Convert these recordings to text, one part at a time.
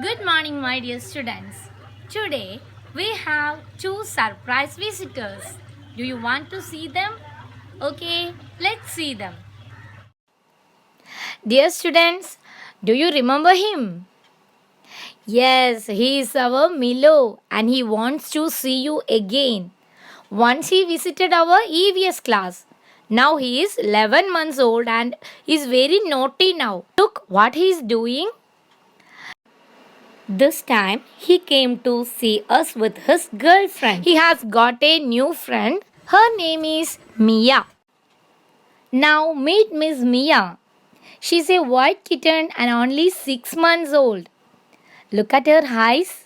Good morning, my dear students. Today we have two surprise visitors. Do you want to see them? Okay, let's see them. Dear students, do you remember him? Yes, he is our Milo and he wants to see you again. Once he visited our EVS class. Now he is 11 months old and is very naughty now. Look what he is doing. This time he came to see us with his girlfriend. He has got a new friend. Her name is Mia. Now meet Miss Mia. She's a white kitten and only 6 months old. Look at her eyes.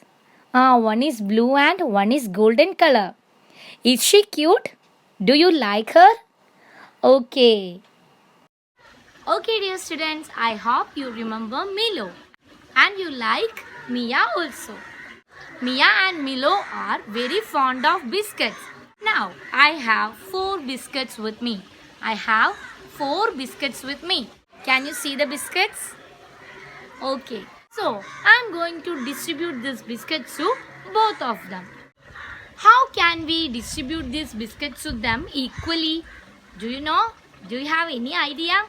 One is blue and one is golden color. Is she cute? Do you like her? Okay. Okay, dear students, I hope you remember Milo. And you like Mia also. Mia and Milo are very fond of biscuits. Now, I have 4 biscuits with me. I have 4 biscuits with me. Can you see the biscuits? Okay. So, I am going to distribute these biscuits to both of them. How can we distribute these biscuits to them equally? Do you know? Do you have any idea?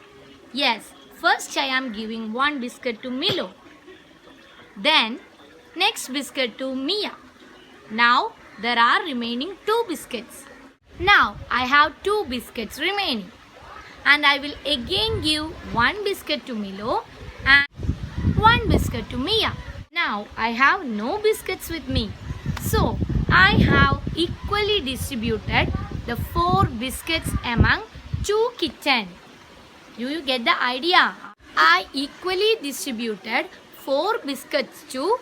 Yes. First, I am giving 1 biscuit to Milo. Then, next biscuit to Mia. Now, there are remaining 2 biscuits. Now, I have 2 biscuits remaining. And I will again give 1 biscuit to Milo and 1 biscuit to Mia. Now, I have no biscuits with me. So, I have equally distributed the 4 biscuits among 2 kittens. Do you get the idea? I equally distributed 4 biscuits to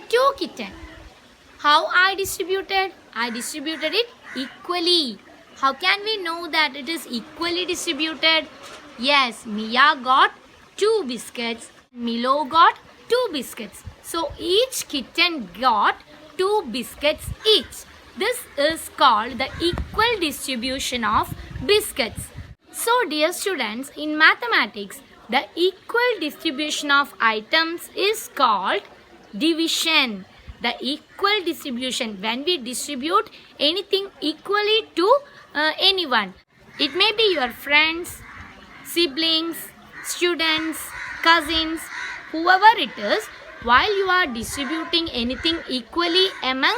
2 kittens. How I distributed? I distributed it equally. How can we know that it is equally distributed? Yes, Mia got 2 biscuits. Milo got 2 biscuits. So each kitten got 2 biscuits each. This is called the equal distribution of biscuits. So dear students, in mathematics, the equal distribution of items is called division. The equal distribution, when we distribute anything equally to anyone. It may be your friends, siblings, students, cousins, whoever it is. While you are distributing anything equally among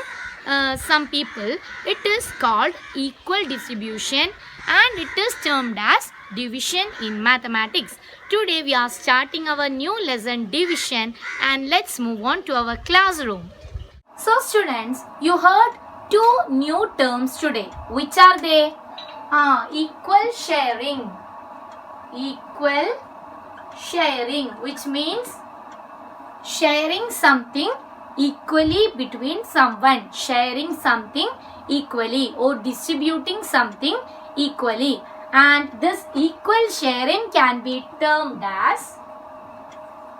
some people, it is called equal distribution and it is termed as division in mathematics. Today we are starting our new lesson, division, and let's move on to our classroom. So students, you heard 2 new terms today. Which are they? Equal sharing. Equal sharing, which means sharing something equally between someone. Sharing something equally or distributing something equally. And this equal sharing can be termed as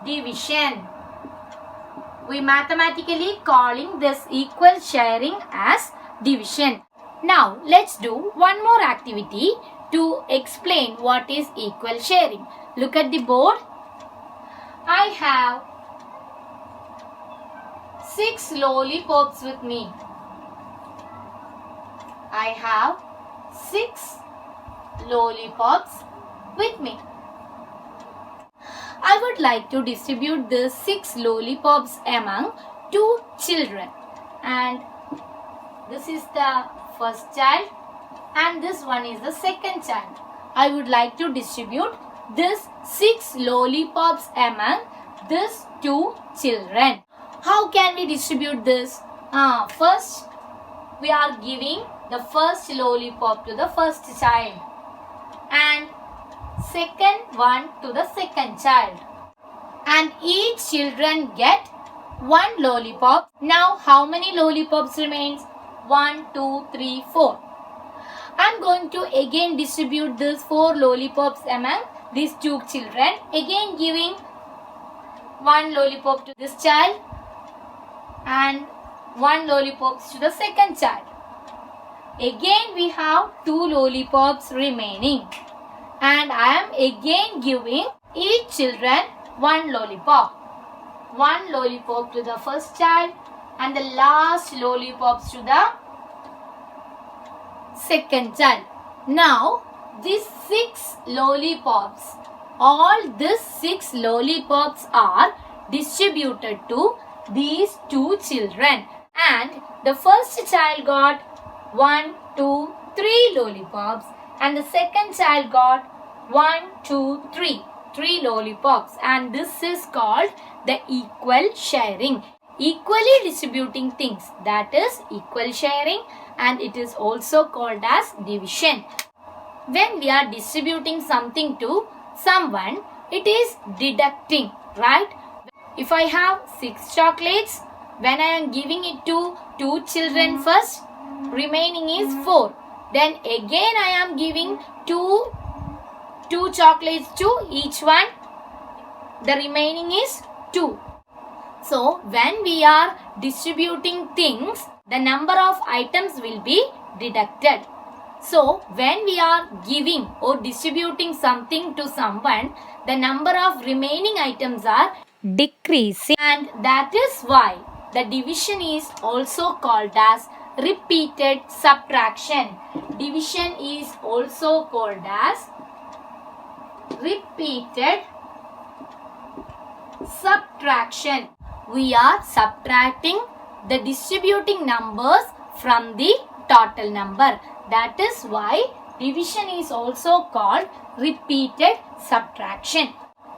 division. We mathematically calling this equal sharing as division. Now let's do one more activity to explain what is equal sharing. Look at the board. I have 6 lollipops with me. I have 6 lollipops with me. I would like to distribute the 6 lollipops among 2 children. And this is the first child and this one is the second child. I would like to distribute this 6 lollipops among these 2 children. How can we distribute this? First, we are giving the first lollipop to the first child and second one to the second child. And each children get 1 lollipop. Now, how many lollipops remains? 1, 2, 3, 4. I am going to again distribute these 4 lollipops among these 2 children. Again giving 1 lollipop to this child and 1 lollipop to the second child. Again we have 2 lollipops remaining. And I am again giving each children 1 lollipop. one lollipop to the first child and the last lollipops to the second child. Now these 6 lollipops, all these 6 lollipops are distributed to these 2 children, and the first child got 1, 2, 3 lollipops and the second child got 1, 2, 3 lollipops, and this is called the equal sharing. Equally distributing things, that is equal sharing, and it is also called as division. When we are distributing something to someone, it is deducting, right? If I have 6 chocolates, when I am giving it to 2 children first, remaining is 4. Then again I am giving 2 chocolates to each one, the remaining is 2. So when we are distributing things, the number of items will be deducted. So when we are giving or distributing something to someone, the number of remaining items are decreasing, and that is why the division is also called as repeated subtraction. Division is also called as repeated subtraction. We are subtracting the distributing numbers from the total number. That is why division is also called repeated subtraction.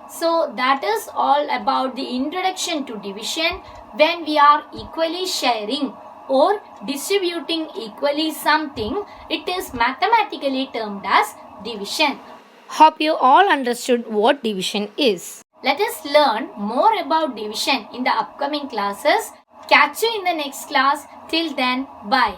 So that is all about the introduction to division. When we are equally sharing or distributing equally something, it is mathematically termed as division. Hope you all understood what division is. Let us learn more about division in the upcoming classes. Catch you in the next class. Till then, bye.